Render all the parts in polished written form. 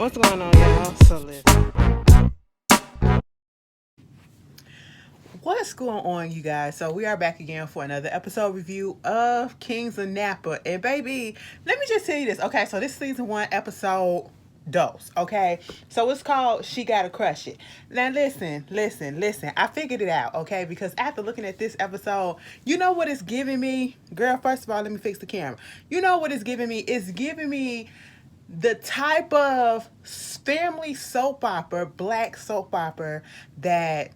What's going on, y'all? So listen. What's going on, you guys? So we are back again for another episode review of Kings of Napa. And baby, let me just tell you this. Okay, so this season one episode dose. Okay, so it's called She Gotta Crush It. Now listen. I figured it out. Okay, because after looking at this episode, you know what it's giving me, girl. First of all, let me fix the camera. You know what it's giving me? It's giving me the type of family soap opera, black soap opera that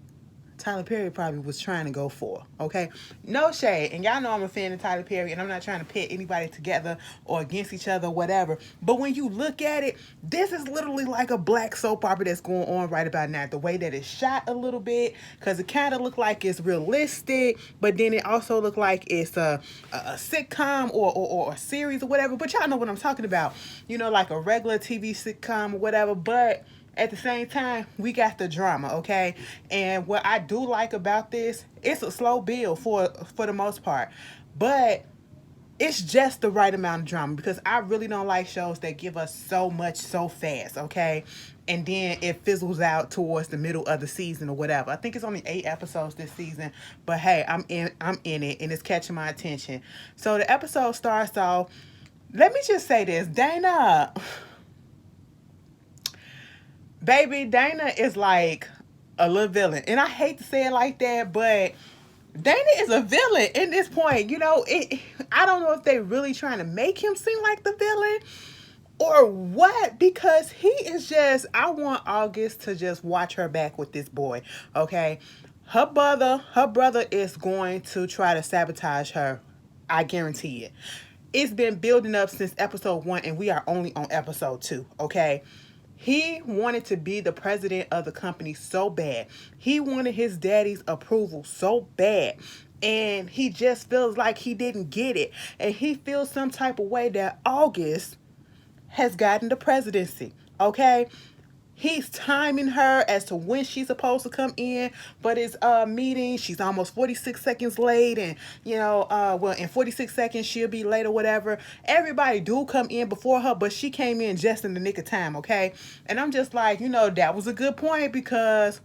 Tyler Perry probably was trying to go for. Okay, no shade, and y'all know I'm a fan of Tyler Perry, and I'm not trying to pit anybody together or against each other, whatever. But when you look at it, this is literally like a black soap opera that's going on right about now. The way that it's shot a little bit, because it kind of looked like it's realistic, but then it also looked like it's a sitcom or a series or whatever. But y'all know what I'm talking about. You know, like a regular TV sitcom or whatever. But at the same time, we got the drama, okay? And what I do like about this, it's a slow build for the most part, but it's just the right amount of drama because I really don't like shows that give us so much so fast, okay? And then it fizzles out towards the middle of the season or whatever. I think it's only 8 episodes this season, but hey, I'm in it, and it's catching my attention. So the episode starts off. Let me just say this, Dana. Baby, Dana is like a little villain. And I hate to say it like that, but Dana is a villain in this point. You know, I don't know if they really trying to make him seem like the villain or what, because he is just, I want August to just watch her back with this boy, okay? Her brother is going to try to sabotage her. I guarantee it. It's been building up since episode 1, and we are only on episode 2, okay? He wanted to be the president of the company so bad. He wanted his daddy's approval so bad. And he just feels like he didn't get it. And he feels some type of way that August has gotten the presidency. Okay? He's timing her as to when she's supposed to come in for this meeting. She's almost 46 seconds late, and well, in 46 seconds she'll be late or whatever. Everybody do come in before her, but she came in just in the nick of time, okay? And I'm just like, that was a good point because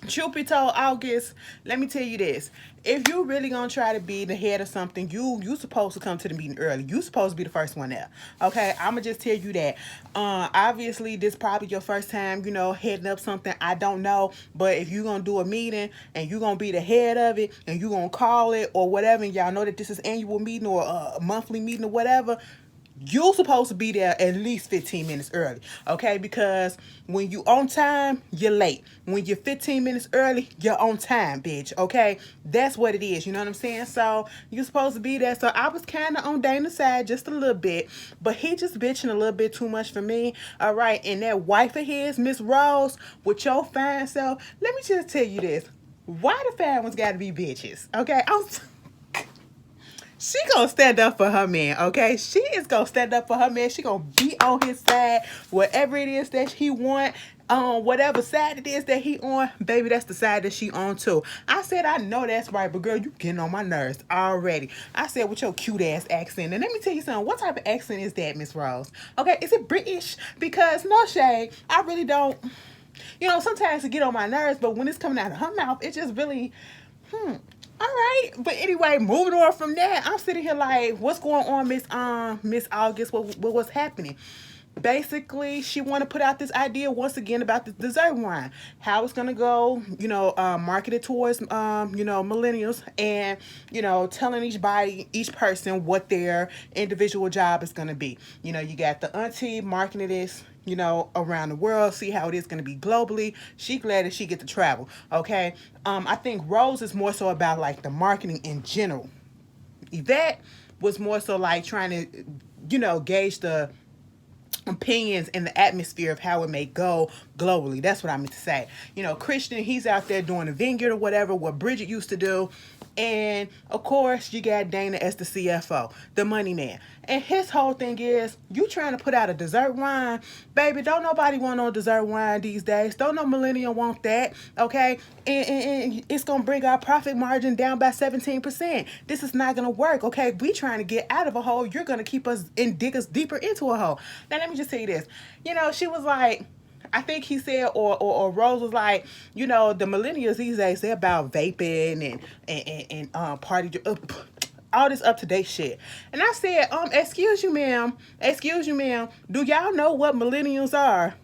truth be told, August, let me tell you this. If you really gonna try to be the head of something, you supposed to come to the meeting early. You supposed to be the first one there. Okay, I'ma just tell you that. Obviously this probably your first time, heading up something. I don't know. But if you gonna do a meeting and you gonna be the head of it and you gonna call it or whatever, and y'all know that this is annual meeting or a monthly meeting or whatever, you're supposed to be there at least 15 minutes early, okay? Because when you on time, you're late. When you're 15 minutes early, you're on time, bitch, okay? That's what it is, you know what I'm saying? So you're supposed to be there. So I was kind of on Dana's side just a little bit, but he just bitching a little bit too much for me, all right? And that wife of his, Miss Rose, with your fine self, let me just tell you this. Why the fine ones got to be bitches, okay? She gonna stand up for her man, okay? She is gonna stand up for her man. She gonna be on his side, whatever it is that he want, whatever side it is that he on, baby, that's the side that she on too. I said, I know that's right, but girl, you getting on my nerves already. I said, with your cute ass accent. And let me tell you something, what type of accent is that, Miss Rose? Okay, is it British? Because no shade, I really don't, sometimes it get on my nerves, but when it's coming out of her mouth, it just really, all right, but anyway, moving on from that, I'm sitting here like, what's going on, Miss August? What's happening? Basically, she want to put out this idea once again about the dessert wine, how it's gonna go, marketed towards millennials, and telling each person what their individual job is gonna be. You got the auntie marketing this, around the world, see how it is going to be globally. She glad that she get to travel, okay? I think Rose is more so about like the marketing in general. Yvette was more so like trying to, gauge the opinions and the atmosphere of how it may go globally. That's what I meant to say. Christian, he's out there doing a vineyard or whatever, what Bridget used to do. And of course, you got Dana as the CFO, the money man. And his whole thing is, you trying to put out a dessert wine. Baby, don't nobody want no dessert wine these days. Don't no millennial want that, okay? And it's going to bring our profit margin down by 17%. This is not going to work, okay? We trying to get out of a hole. You're going to keep us and dig us deeper into a hole. Now, let me just tell you this. She was like, I think he said, or Rose was like, the millennials these days, they're about vaping and party, all this up to date shit. And I said, excuse you, ma'am, do y'all know what millennials are?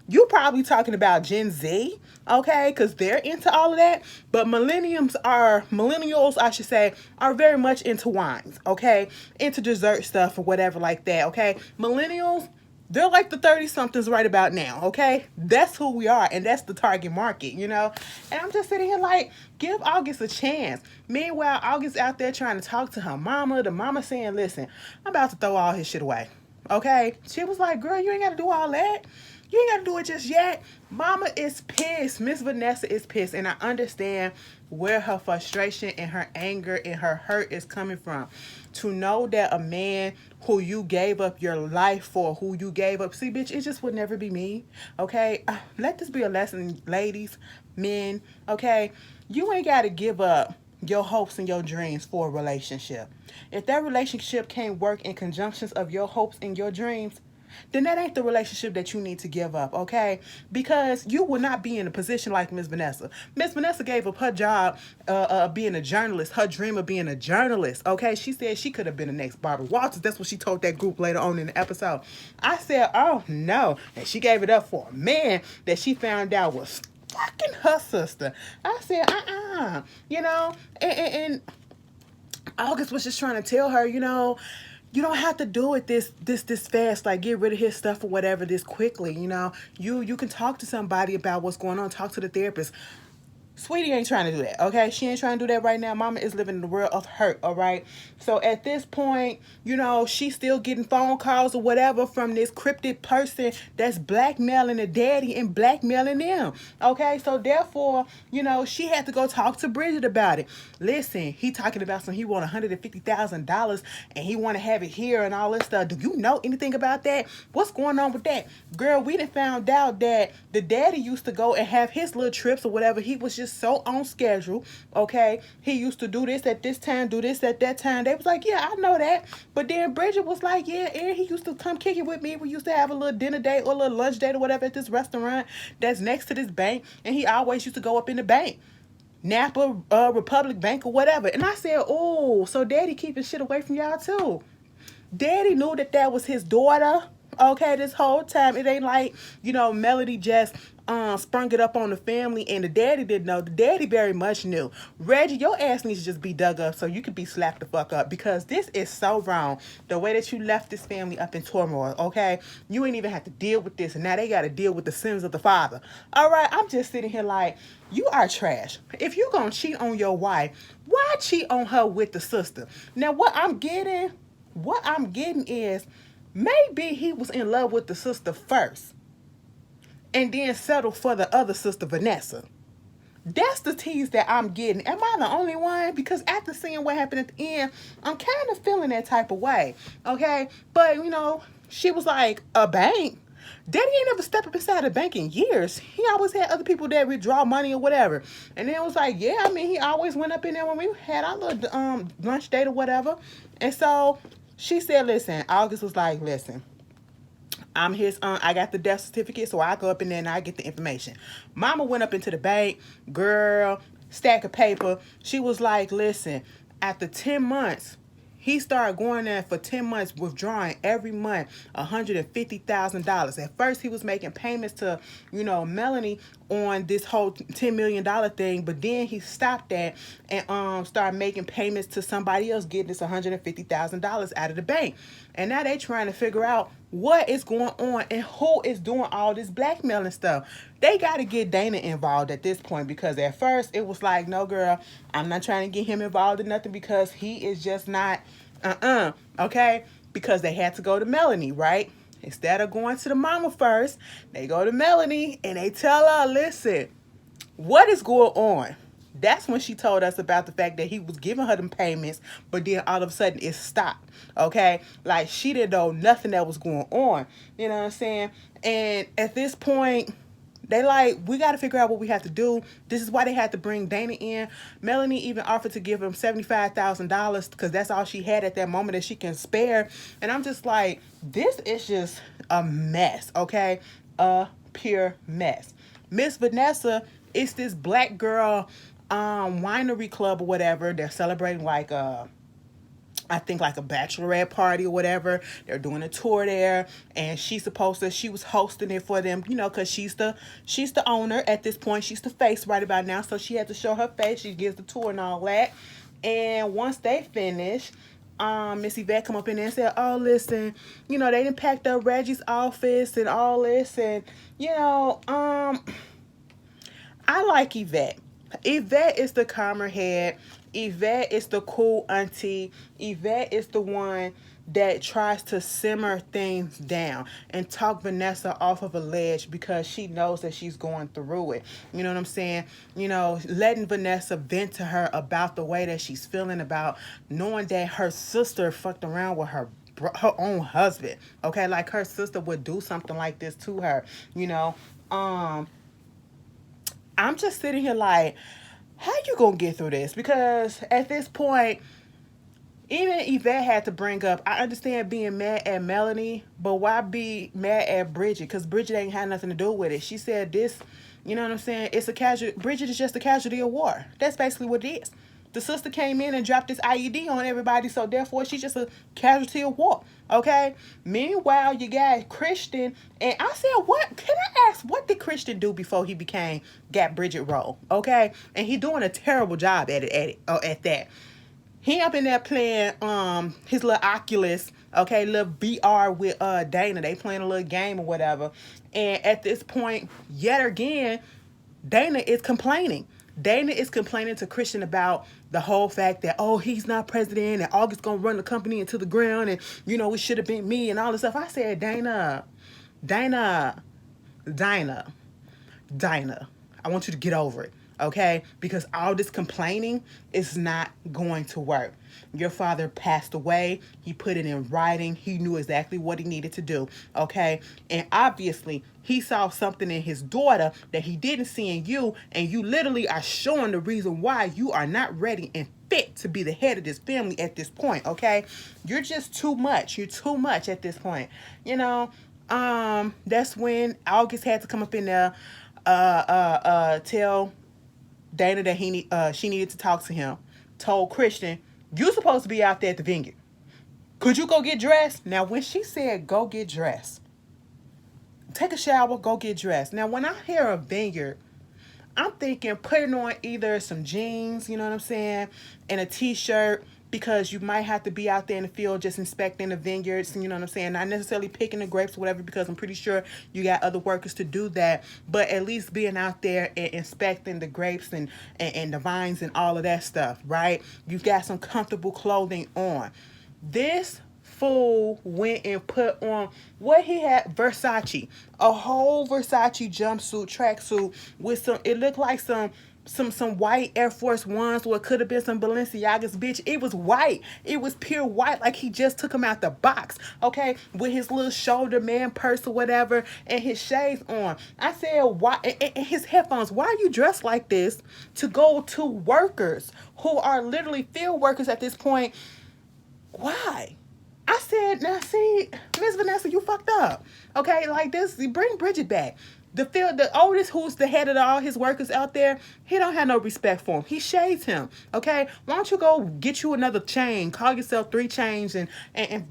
You probably talking about Gen Z, okay? Because they're into all of that. But millennials, I should say, are very much into wines, okay? Into dessert stuff or whatever like that, okay? Millennials, they're like the 30-somethings right about now, okay? That's who we are, and that's the target market, And I'm just sitting here like, give August a chance. Meanwhile, August out there trying to talk to her mama. The mama saying, listen, I'm about to throw all his shit away, okay? She was like, girl, you ain't got to do all that. You ain't got to do it just yet. Mama is pissed. Miss Vanessa is pissed, and I understand where her frustration and her anger and her hurt is coming from. To know that a man who you gave up your life for, who you gave up, see, bitch, it just would never be me, okay? Let this be a lesson, ladies, men, okay? You ain't got to give up your hopes and your dreams for a relationship. If that relationship can't work in conjunctions of your hopes and your dreams, then that ain't the relationship that you need to give up, okay? Because you will not be in a position like Miss Vanessa. Miss Vanessa gave up her job being a journalist, her dream of being a journalist, okay? She said she could have been the next Barbara Walters. That's what she told that group later on in the episode. I said, oh, no. And she gave it up for a man that she found out was fucking her sister. I said, and August was just trying to tell her, you don't have to do it this fast, like get rid of his stuff or whatever this quickly, You can talk to somebody about what's going on, talk to the therapist. Sweetie ain't trying to do that, okay? She ain't trying to do that right now. Mama is living in the world of hurt, all right? So at this point, she's still getting phone calls or whatever from this cryptid person that's blackmailing the daddy and blackmailing them, okay? So therefore, she had to go talk to Bridget about it. Listen, he talking about he want $150,000 and he want to have it here and all this stuff. Do you know anything about that? What's going on with that? Girl, we done found out that the daddy used to go and have his little trips or whatever. He was just so on schedule, okay? He used to do this at this time, do this at that time. They was like, yeah, I know that. But then Bridget was like, yeah, and he used to come kick it with me. We used to have a little dinner date or a little lunch date or whatever at this restaurant that's next to this bank, and he always used to go up in the bank. Napa, Republic Bank or whatever. And I said, oh, so daddy keeping shit away from y'all too. Daddy knew that was his daughter, okay, this whole time. It ain't like, Melody just sprung it up on the family and the daddy didn't know. The daddy very much knew. Reggie, your ass needs to just be dug up so you could be slapped the fuck up, because this is so wrong. The way that you left this family up in turmoil, okay? You ain't even have to deal with this, and now they got to deal with the sins of the father. All right, I'm just sitting here like, you are trash. If you gonna cheat on your wife, why cheat on her with the sister? Now, what I'm getting is, maybe he was in love with the sister first and then settled for the other sister, Vanessa. That's the tease that I'm getting. Am I the only one? Because after seeing what happened at the end, I'm kind of feeling that type of way, okay? But, she was like, a bank? Daddy ain't never stepped up inside a bank in years. He always had other people that withdraw money or whatever. And then it was like, yeah, he always went up in there when we had our little lunch date or whatever. And so she said, listen, August was like, listen, I'm his I got the death certificate, so I go up in there and I get the information. Mama went up into the bank, girl, stack of paper. She was like, listen, after 10 months, he started going there for 10 months, withdrawing every month $150,000. At first, he was making payments to, Melanie on this whole $10 million thing, but then he stopped that and started making payments to somebody else, getting this $150,000 out of the bank. And now they trying to figure out what is going on and who is doing all this blackmailing stuff. They got to get Dana involved at this point, because at first it was like, no, girl, I'm not trying to get him involved in nothing because he is just not, okay? Because they had to go to Melanie, right? Instead of going to the mama first, they go to Melanie and they tell her, listen, what is going on? That's when she told us about the fact that he was giving her them payments, but then all of a sudden it stopped. Okay, like she didn't know nothing that was going on. You know what I'm saying? And at this point, they like, we got to figure out what we have to do. This is why they had to bring Dana in. Melanie even offered to give him $75,000 because that's all she had at that moment that she can spare. And I'm just like, this is just a mess, okay? A pure mess. Miss Vanessa, it's this black girl winery club or whatever. They're celebrating like I think like a bachelorette party or whatever. They're doing a tour there, and she was hosting it for them, you know, because she's the owner at this point. She's the face right about now, so she had to show her face. She gives the tour and all that. And once they finish, Miss Yvette come up in there and said, "Oh, listen, you know, they didn't pack up Reggie's office and all this, and you know, I like Yvette. Yvette is the calmer head. Yvette is the cool auntie. Yvette is the one that tries to simmer things down and talk Vanessa off of a ledge because she knows that she's going through it. You know what I'm saying? You know, letting Vanessa vent to her about the way that she's feeling, about knowing that her sister fucked around with her own husband. Okay, like her sister would do something like this to her. You know, I'm just sitting here like, how you gonna get through this? Because at this point, even Yvette had to bring up, I understand being mad at Melanie, but why be mad at Bridget? Because Bridget ain't had nothing to do with it. She said this, you know what I'm saying? It's a casual, Bridget is just a casualty of war. That's basically what it is. The sister came in and dropped this IED on everybody, so therefore she's just a casualty of war. Okay? Meanwhile, you got Christian, and I said, what? Can I ask, what did Christian do before he got Bridget role? Okay? And he doing a terrible job at that. He up in there playing his little Oculus, okay, little VR with Dana. They playing a little game or whatever. And at this point, yet again, Dana is complaining. Dana is complaining to Christian about the whole fact that, oh, he's not president and August gonna run the company into the ground, and you know, it should have been me and all this stuff. I said, Dana, Dana, Dana, Dana, I want you to get over it, okay? Because all this complaining is not going to work. Your father passed away. He put it in writing. He knew exactly what he needed to do, okay? And obviously, he saw something in his daughter that he didn't see in you, and you literally are showing the reason why you are not ready and fit to be the head of this family at this point, okay? You're just too much. You're too much at this point. You know, that's when August had to come up in there, tell Dana that she needed to talk to him. Told Christian, you supposed to be out there at the vineyard. Could you go get dressed? Now, when she said go get dressed, take a shower, go get dressed. Now, when I hear a vineyard, I'm thinking putting on either some jeans, you know what I'm saying, and a t-shirt, because you might have to be out there in the field just inspecting the vineyards, you know what I'm saying, not necessarily picking the grapes or whatever, because I'm pretty sure you got other workers to do that, but at least being out there and inspecting the grapes and the vines and all of that stuff, right? You've got some comfortable clothing on. This fool went and put on what he had, Versace, a whole Versace jumpsuit, tracksuit with some, it looked like some white Air Force Ones, or it could have been some Balenciagas, bitch. It was white. It was pure white, like he just took them out the box, okay, with his little shoulder man purse or whatever, and his shades on. I said, why? And his headphones. Why are you dressed like this to go to workers who are literally field workers at this point? Why? I said, now see, Miss Vanessa, you fucked up. Okay, like this, bring Bridget back. The oldest, who's the head of all his workers out there, he don't have no respect for him. He shades him. Okay, why don't you go get you another chain, call yourself 3 chains, and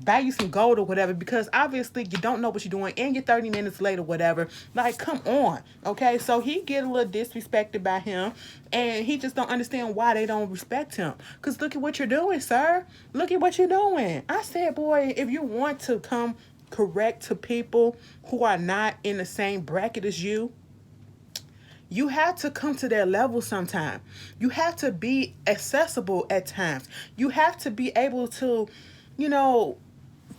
buy you some gold or whatever, because obviously you don't know what you're doing and you're 30 minutes late or whatever. Like, come on. Okay, so he get a little disrespected by him, and he just don't understand why they don't respect him. Because look at what you're doing, sir. Look at what you're doing. I said, boy, if you want to come correct to people who are not in the same bracket as you, you have to come to their level sometime. You have to be accessible at times. You have to be able to, you know,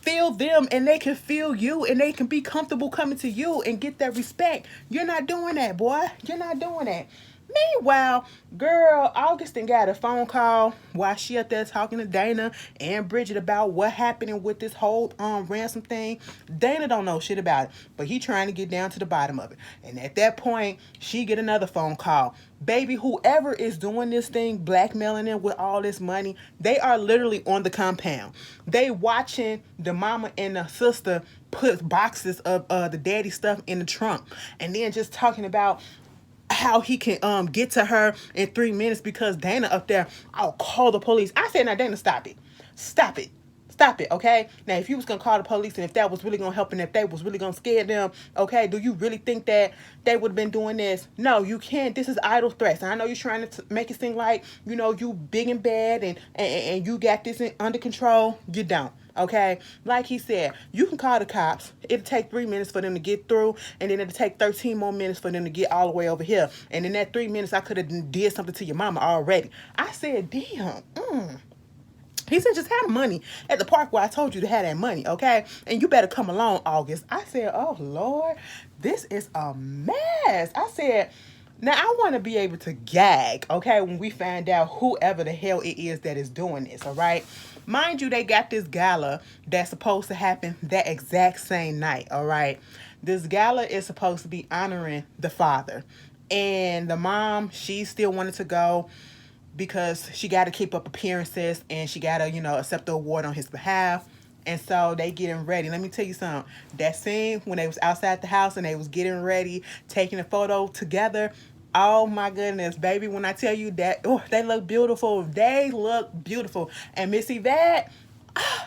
feel them and they can feel you, and they can be comfortable coming to you and get that respect. You're not doing that, boy. You're not doing that. Meanwhile, girl, Augustin got a phone call while she up there talking to Dana and Bridget about what happening with this whole ransom thing. Dana don't know shit about it, but he trying to get down to the bottom of it. And at that point, she get another phone call. Baby, whoever is doing this thing, blackmailing them with all this money, they are literally on the compound. They watching the mama and the sister put boxes of the daddy stuff in the trunk, and then just talking about how he can get to her in 3 minutes because Dana up there, I'll call the police. I said, now Dana, stop it. Stop it. Stop it, okay? Now, if you was gonna call the police and if that was really gonna help and if they was really gonna scare them, okay, do you really think that they would have been doing this? No, you can't. This is idle threats. And I know you're trying to make it seem like, you know, you big and bad and you got this under control. You don't. Okay, like he said, you can call the cops. It'll take 3 minutes for them to get through, and then it'll take 13 more minutes for them to get all the way over here. And in that 3 minutes, I could have did something to your mama already. I said, damn. He said, just have the money at the park where I told you to have that money, okay? And you better come along, August. I said, oh, Lord, this is a mess. I said, now I want to be able to gag, okay, when we find out whoever the hell it is that is doing this, all right? Mind you, they got this gala that's supposed to happen that exact same night, all right? This gala is supposed to be honoring the father. And the mom, she still wanted to go because she got to keep up appearances and she got to, you know, accept the award on his behalf. And so they getting ready. Let me tell you something. That scene when they was outside the house and they was getting ready, taking a photo together. Oh my goodness, baby. When I tell you that, oh, they look beautiful. They look beautiful. And Miss Yvette,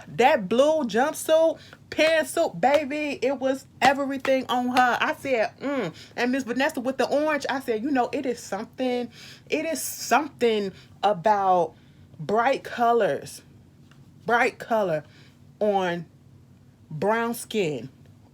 that blue jumpsuit, pantsuit, baby, it was everything on her. I said, And Miss Vanessa with the orange, I said, you know, it is something about bright color on brown skin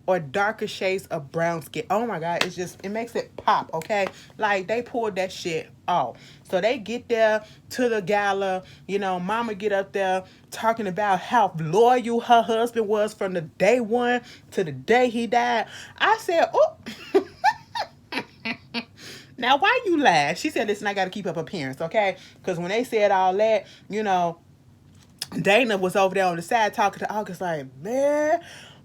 or darker shades of brown skin. Oh my God, it makes it pop, okay? Like, they pulled that shit off. So they get there to the gala, you know, mama get up there talking about how loyal her husband was from the day one to the day he died. I said, oh. Now, why you laugh? She said, listen, I got to keep up appearance, okay? Because when they said all that, you know, Dana was over there on the side talking to August like, man,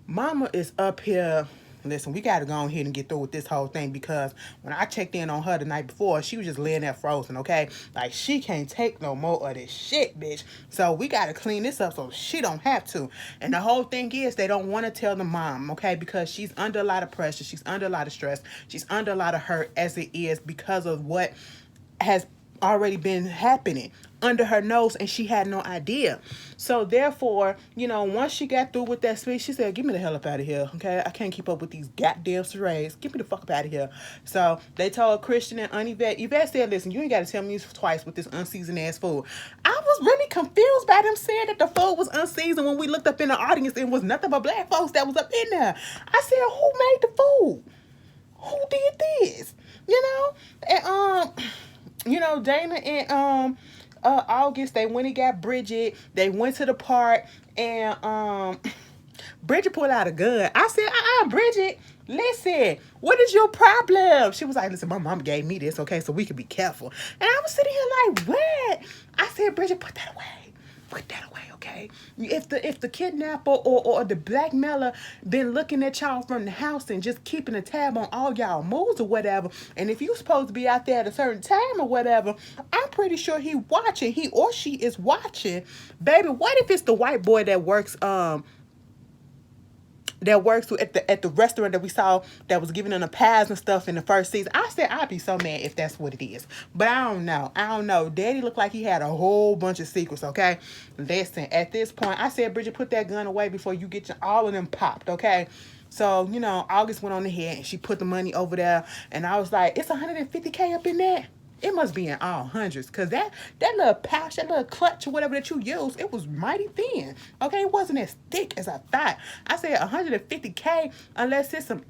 mama is up here. Listen, we got to go on here and get through with this whole thing because when I checked in on her the night before, she was just laying there frozen, okay? Like, she can't take no more of this shit, bitch. So we got to clean this up so she don't have to. And the whole thing is they don't want to tell the mom, okay? Because she's under a lot of pressure. She's under a lot of stress. She's under a lot of hurt as it is because of what has already been happening under her nose and she had no idea. So therefore, you know, once she got through with that speech, she said, get me the hell up out of here, okay? I can't keep up with these goddamn charades. Get me the fuck up out of here. So they told Christian and Aunt Yvette. Yvette said, listen, you ain't got to tell me twice with this unseasoned ass food. I was really confused by them saying that the food was unseasoned when we looked up in the audience and it was nothing but black folks that was up in there. I said, who made the food? Who did this? You know? And you know, Dana and August, they went and got Bridget. They went to the park and Bridget pulled out a gun. I said, Bridget, listen, what is your problem? She was like, listen, my mom gave me this, okay, so we can be careful. And I was sitting here like, what? I said, Bridget, put that away. Put that away, okay? If the kidnapper or the blackmailer been looking at y'all from the house and just keeping a tab on all y'all moves or whatever, and if you supposed to be out there at a certain time or whatever, I'm pretty sure he or she is watching. Baby, what if it's the white boy that works at the restaurant that we saw that was giving them the pies and stuff in the first season? I said I'd be so mad if that's what it is. But I don't know. Daddy looked like he had a whole bunch of secrets, okay? Listen, at this point, I said, Bridget, put that gun away before you get all of them popped, okay? So, you know, August went on ahead and she put the money over there. And I was like, it's $150K up in there. It must be in all hundreds because that little pouch, that little clutch or whatever that you use, it was mighty thin. Okay, it wasn't as thick as I thought. I said $150K unless it's some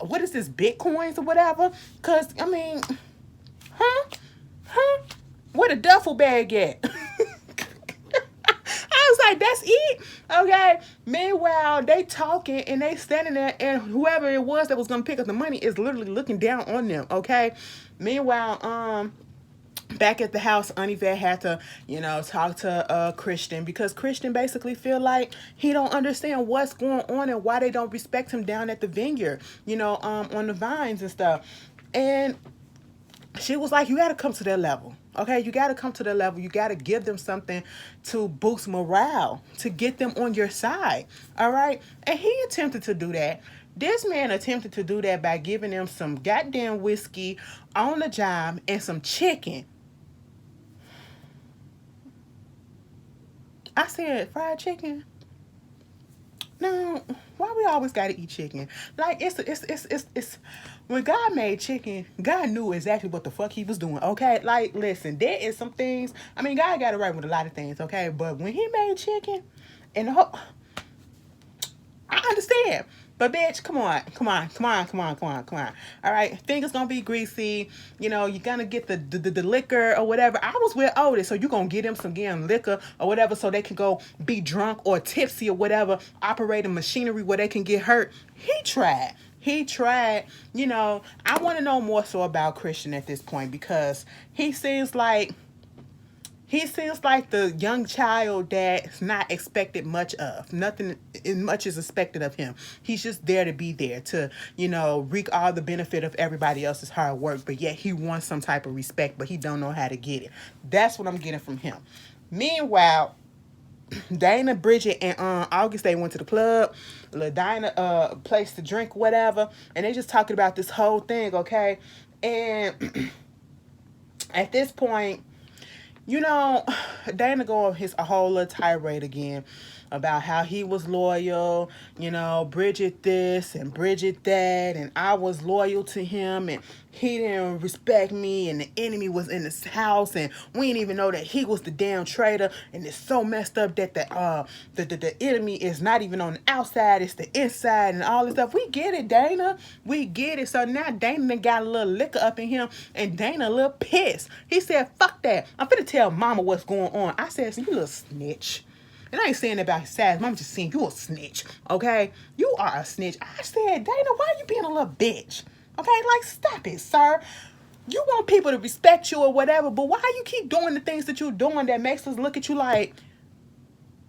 what is this, Bitcoins or whatever? Because, I mean, where the duffel bag at? I was like, that's it? Okay. Meanwhile, they talking and they standing there, and whoever it was that was gonna pick up the money is literally looking down on them. Okay. Meanwhile, back at the house, Anivet had to, talk to Christian, because Christian basically feel like he don't understand what's going on and why they don't respect him down at the vineyard, on the vines and stuff. And she was like, you got to come to their level. Okay, you got to come to their level. You got to give them something to boost morale, to get them on your side. All right. And he attempted to do that. This man attempted to do that by giving them some goddamn whiskey on the job and some chicken. I said, fried chicken? No, why we always gotta eat chicken? Like, it's when God made chicken, God knew exactly what the fuck he was doing. Okay, like, listen, there is some things. I mean, God got it right with a lot of things. Okay, but when he made chicken, and the whole, I understand. But bitch, come on, come on, come on, come on, come on, come on. All right, fingers gonna be greasy. You're gonna get the liquor or whatever. I was with Otis, so you gonna get them some damn liquor or whatever, so they can go be drunk or tipsy or whatever, operating machinery where they can get hurt. He tried. He tried. I want to know more so about Christian at this point, because he seems like the young child that's not expected much of. Nothing much is expected of him. He's just there to be there, to, reap all the benefit of everybody else's hard work. But yet he wants some type of respect, but he don't know how to get it. That's what I'm getting from him. Meanwhile, Dana, Bridget, and August, they went to the club. Dina place to drink, whatever. And they just talking about this whole thing, okay? And at this point, Dana go on a whole little tirade again about how he was loyal, Bridget this and Bridget that, and I was loyal to him, and he didn't respect me, and the enemy was in his house, and we didn't even know that he was the damn traitor, and it's so messed up that the enemy is not even on the outside, it's the inside, and all this stuff. We get it, Dana. We get it. So now Dana done got a little liquor up in him, and Dana a little pissed. He said, fuck that. I'm finna tell mama what's going on. I said, so you little snitch. And I ain't saying that about his size. Mama just saying you a snitch, okay? You are a snitch. I said, Dana, why you being a little bitch? Okay, like, stop it, sir. You want people to respect you or whatever, but why you keep doing the things that you're doing that makes us look at you like,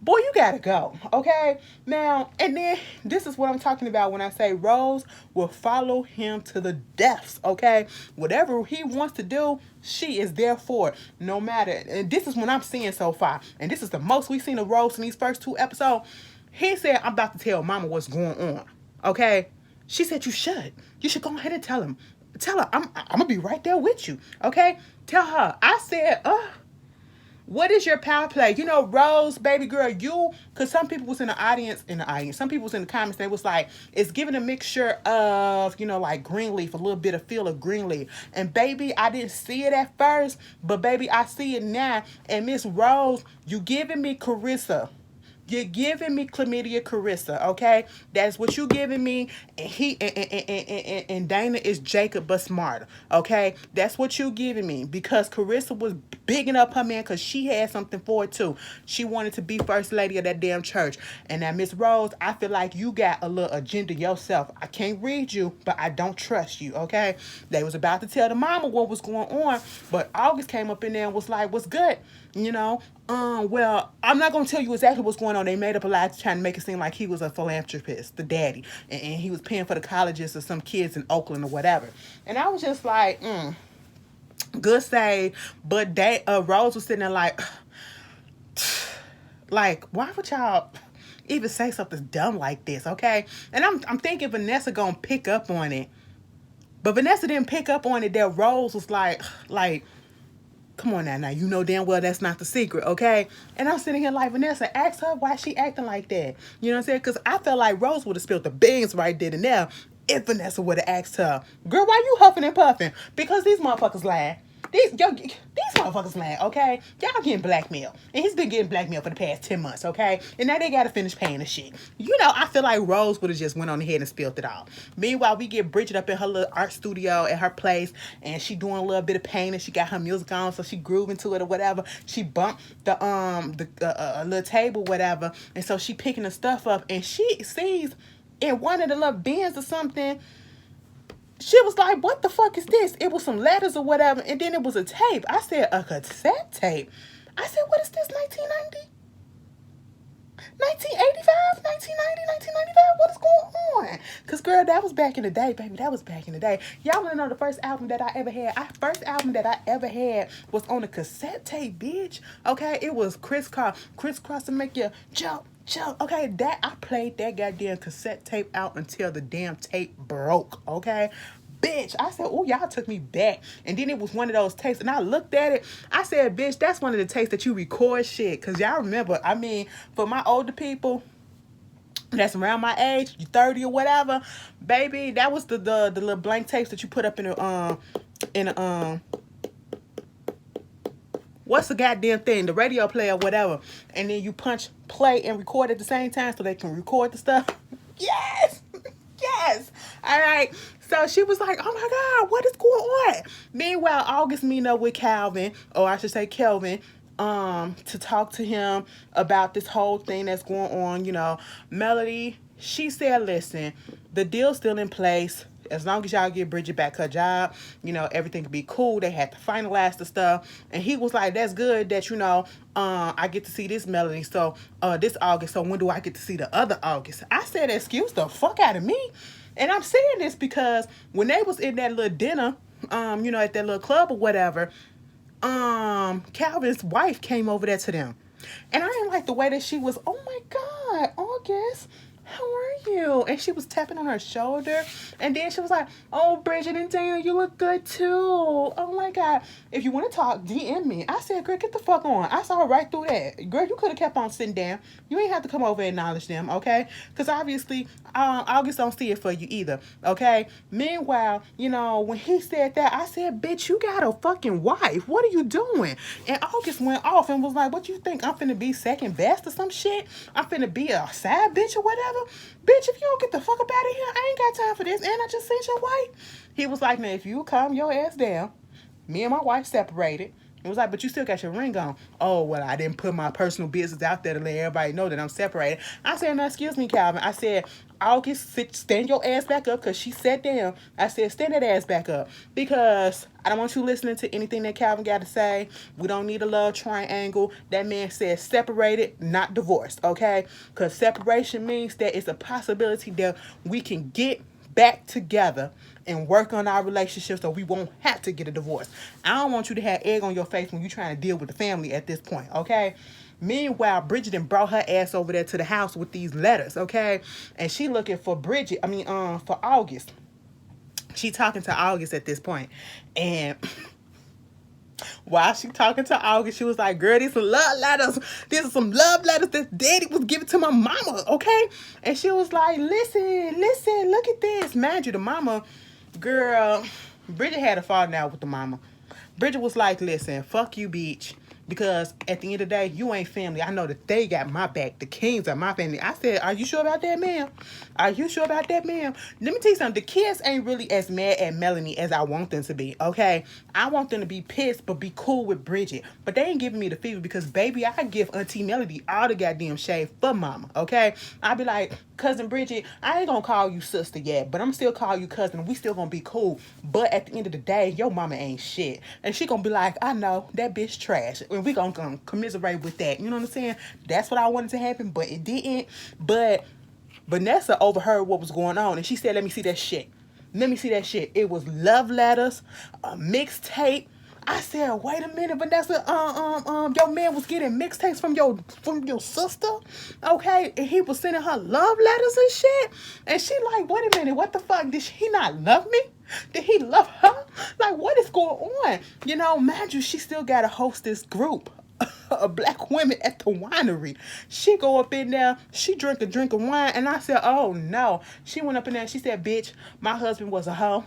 boy, you gotta go, okay? Now, and then this is what I'm talking about when I say Rose will follow him to the depths, okay? Whatever he wants to do, she is there for it, no matter. And this is what I'm seeing so far. And this is the most we've seen of Rose in these first 2 episodes. He said, I'm about to tell mama what's going on, okay? She said, you should. You should go ahead and tell him. Tell her, I'm gonna be right there with you, okay? Tell her. I said, what is your power play? Rose, baby girl, because some people was in the audience, some people was in the comments, they was like, it's giving a mixture of, like Greenleaf, a little bit of feel of Greenleaf. And baby, I didn't see it at first, but baby, I see it now. And Miss Rose, you giving me Carissa. You're giving me chlamydia Carissa, okay? That's what you giving me. And Dana is Jacob but smarter, okay? That's what you giving me, because Carissa was bigging up her man because she had something for it too. She wanted to be first lady of that damn church. And now Miss Rose, I feel like you got a little agenda yourself. I can't read you, but I don't trust you, okay? They was about to tell the mama what was going on, but August came up in there and was like, what's good? Well, I'm not going to tell you exactly what's going on. They made up a lie trying to make it seem like he was a philanthropist, the daddy, and he was paying for the colleges of some kids in Oakland or whatever. And I was just like, good save. But Rose was sitting there like, why would y'all even say something dumb like this, okay? And I'm thinking Vanessa going to pick up on it. But Vanessa didn't pick up on it. That Rose was like, come on now, you know damn well that's not the secret, okay? And I'm sitting here like, Vanessa, ask her why she acting like that. You know what I'm saying? Because I felt like Rose would have spilled the beans right there and there if Vanessa would have asked her, girl, why you huffing and puffing? Because these motherfuckers lying. these motherfuckers mad, okay? Y'all getting blackmailed. And he's been getting blackmailed for the past 10 months, okay? And now they gotta finish paying the shit. You know, I feel like Rose would have just went on ahead and spilled it all. Meanwhile, we get Bridget up in her little art studio at her place, and she doing a little bit of painting. She got her music on, so she grooving to it or whatever. She bumped the little table, whatever, and so she picking the stuff up, and she sees in one of the little bins or something. She was like, what the fuck is this? It was some letters or whatever, and then it was a tape. I said, a cassette tape? I said, what is this, 1990? 1985, 1990, 1995? What is going on? Because, girl, that was back in the day, baby. That was back in the day. Y'all want to know the first album that I ever had? First album that I ever had was on a cassette tape, bitch. Okay? It was Crisscross to make you jump. Okay, that I played that goddamn cassette tape out until the damn tape broke. Okay, bitch. I said, oh, y'all took me back. And then it was one of those tapes, and I looked at it. I said, bitch, that's one of the tapes that you record shit. Cause y'all remember, I mean, for my older people that's around my age, you 30 or whatever, baby, that was the little blank tapes that you put up in a what's the goddamn thing? The radio player or whatever. And then you punch play and record at the same time so they can record the stuff. Yes! Yes! All right. So she was like, oh my God, what is going on? Meanwhile, August meeting up with Calvin, or I should say Kelvin, to talk to him about this whole thing that's going on. You know, Melody, she said, listen, the deal's still in place. As long as y'all give Bridget back her job, you know, everything could be cool. They had to finalize the stuff. And he was like, that's good that, you know, I get to see this Melody. So, this August. So when do I get to see the other August? I said, excuse the fuck out of me. And I'm saying this because when they was in that little dinner, you know, at that little club or whatever, Calvin's wife came over there to them. And I didn't like the way that she was, oh my God, August, how are you? And she was tapping on her shoulder. And then she was like, oh, Bridget and Dana, you look good too. Oh my God. If you want to talk, DM me. I said, girl, get the fuck on. I saw right through that. Girl, you could have kept on sitting down. You ain't have to come over and acknowledge them, okay? Because obviously, August don't see it for you either, okay? Meanwhile, you know, when he said that, I said, bitch, you got a fucking wife. What are you doing? And August went off and was like, what you think? I'm finna be second best or some shit? I'm finna be a side bitch or whatever? Bitch, if you don't get the fuck up out of here, I ain't got time for this. And I just seen your wife. He was like, man, if you calm your ass down, me and my wife separated. It was like, but you still got your ring on. Oh, well, I didn't put my personal business out there to let everybody know that I'm separated. I said, no, excuse me, Calvin. I said, August, stand your ass back up because she sat down. I said, stand that ass back up because I don't want you listening to anything that Calvin got to say. We don't need a love triangle. That man said separated, not divorced, okay? Because separation means that it's a possibility that we can get back together and work on our relationship so we won't have to get a divorce. I don't want you to have egg on your face when you're trying to deal with the family at this point, okay? Meanwhile, Bridget done brought her ass over there to the house with these letters, okay? And she looking for for August. She talking to August at this point. And while she talking to August, she was like, girl, these some love letters. These are some love letters that daddy was giving to my mama, okay? And she was like, listen, look at this. Mind you, the mama, girl, Bridget had a falling out with the mama. Bridget was like, listen, fuck you, bitch. Because at the end of the day, you ain't family. I know that they got my back. The Kings are my family. I said, are you sure about that, ma'am? Are you sure about that, ma'am? Let me tell you something. The kids ain't really as mad at Melanie as I want them to be, okay? I want them to be pissed but be cool with Bridget. But they ain't giving me the fever because, baby, I give Auntie Melody all the goddamn shade for mama, okay? I be like, Cousin Bridget, I ain't gonna call you sister yet, but I'm still call you cousin. We still gonna be cool. But at the end of the day, your mama ain't shit. And she gonna be like, I know, that bitch trash. And we gonna commiserate with that. You know what I'm saying? That's what I wanted to happen, but it didn't. But Vanessa overheard what was going on, and she said, let me see that shit. Let me see that shit. It was love letters, a mixtape. I said, wait a minute, Vanessa, your man was getting mixtapes from your sister, okay? And he was sending her love letters and shit. And she like, wait a minute, what the fuck? Did he not love me? Did he love her? Like, what is going on? You know, mind you, she still got to host this group of black women at the winery. She go up in there, she drink a drink of wine, and I said, oh no. She went up in there and she said, bitch, my husband was a hoe.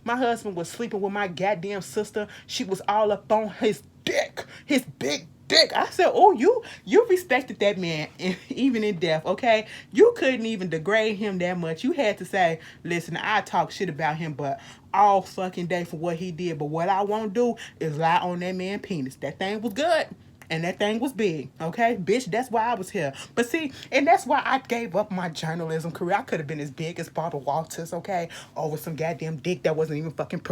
My husband was sleeping with my goddamn sister. She was all up on his dick, his big dick. I said, "Oh, you respected that man, even in death, okay? You couldn't even degrade him that much. You had to say, listen, I talk shit about him, but all fucking day for what he did. But what I won't do is lie on that man penis. That thing was good." And that thing was big, okay? Bitch, that's why I was here. But see, and that's why I gave up my journalism career. I could have been as big as Barbara Walters, okay? Over some goddamn dick that wasn't even fucking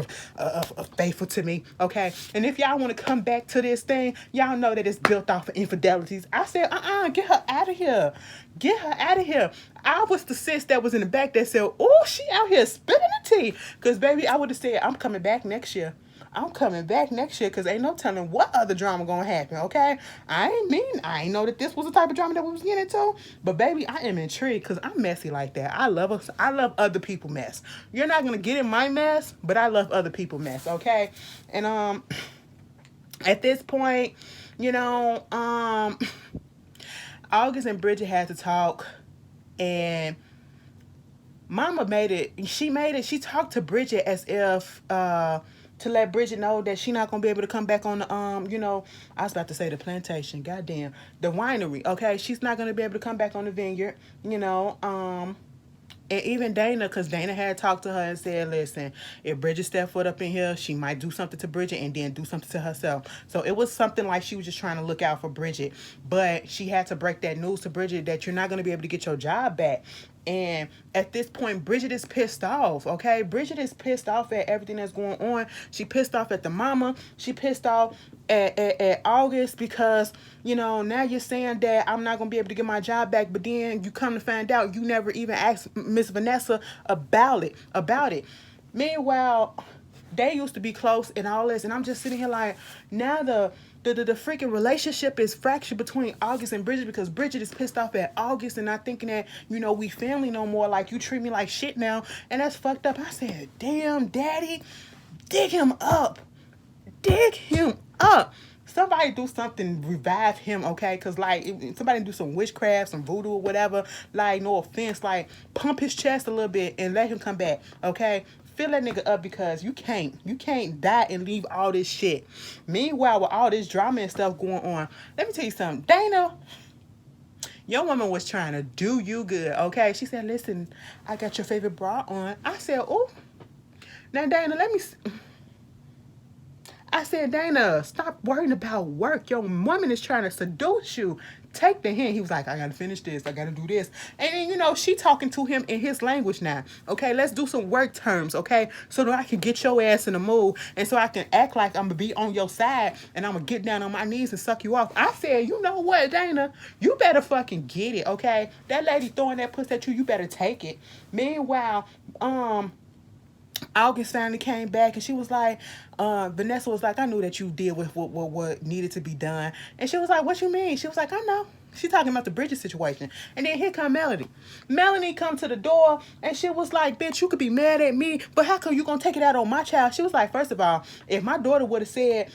faithful to me, okay? And if y'all want to come back to this thing, y'all know that it's built off of infidelities. I said, get her out of here. Get her out of here. I was the sis that was in the back that said, oh, she out here spitting the tea. Because, baby, I would have said, I'm coming back next year. I'm coming back next year because ain't no telling what other drama gonna happen, okay? I ain't know that this was the type of drama that we was getting into. But baby, I am intrigued because I'm messy like that. I love other people mess. You're not gonna get in my mess, but I love other people mess, okay? And at this point, you know, August and Bridget had to talk, and Mama made it. She talked to Bridget as if to let Bridget know that she not gonna be able to come back on the I was about to say the plantation, goddamn, the winery, okay? She's not gonna be able to come back on the vineyard, and even Dana, because Dana had talked to her and said, listen, if Bridget step foot up in here, she might do something to Bridget and then do something to herself. So it was something like she was just trying to look out for Bridget. But she had to break that news to Bridget that you're not going to be able to get your job back. And at this point, Bridget is pissed off, okay? Bridget is pissed off at everything that's going on. She pissed off at the mama. She pissed off at August because, now you're saying that I'm not going to be able to get my job back, but then you come to find out you never even asked Miss Vanessa about it. Meanwhile, they used to be close and all this, and I'm just sitting here like, now the freaking relationship is fractured between August and Bridget because Bridget is pissed off at August and not thinking that, we family no more. Like, you treat me like shit now, and that's fucked up. I said, damn, daddy, dig him up. Dig him up. Somebody do something, revive him, okay? Because, like, if somebody do some witchcraft, some voodoo or whatever, like, no offense, like, pump his chest a little bit and let him come back, okay? Fill that nigga up because you can't die and leave all this shit. Meanwhile, with all this drama and stuff going on, let me tell you something. Dana, your woman was trying to do you good, okay? She said, listen, I got your favorite bra on. I said, oh, now, Dana, I said, Dana, stop worrying about work. Your woman is trying to seduce you. Take the hint. He was like, I got to finish this. I got to do this. And then, she talking to him in his language now. Okay, let's do some work terms, okay? So that I can get your ass in the mood and so I can act like I'm going to be on your side and I'm going to get down on my knees and suck you off. I said, you know what, Dana? You better fucking get it, okay? That lady throwing that pussy at you, you better take it. Meanwhile, August finally came back and she was like, Vanessa was like, I knew that you did with what needed to be done. And she was like, what you mean? She was like, I know. She talking about the Bridget situation. And then here come Melanie. Melanie come to the door and she was like, bitch, you could be mad at me, but how come you gonna take it out on my child? She was like, first of all, if my daughter would have said,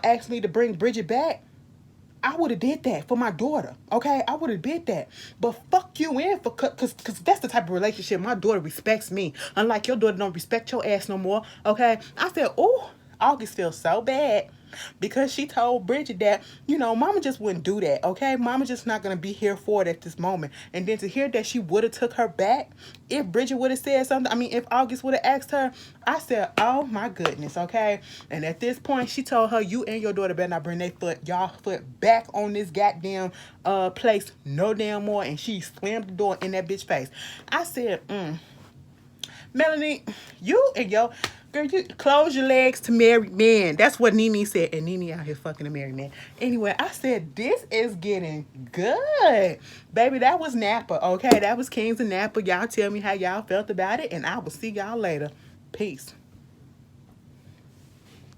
asked me to bring Bridget back, I would have did that for my daughter, okay? I would have did that. But fuck you in for, cause that's the type of relationship my daughter respects me. Unlike your daughter don't respect your ass no more, okay? I said, oh, August feels so bad because she told Bridget that, mama just wouldn't do that, okay? Mama just not going to be here for it at this moment. And then to hear that she would have took her back, if Bridget would have said something, if August would have asked her, I said, oh my goodness, okay? And at this point, she told her, you and your daughter better not bring y'all foot back on this goddamn place no damn more. And she slammed the door in that bitch face. I said, Melanie, you and your girl, you close your legs to married men. That's what Nene said. And Nene out here fucking a married man. Anyway, I said, this is getting good. Baby, that was Napa, okay? That was Kings of Napa. Y'all tell me how y'all felt about it. And I will see y'all later. Peace.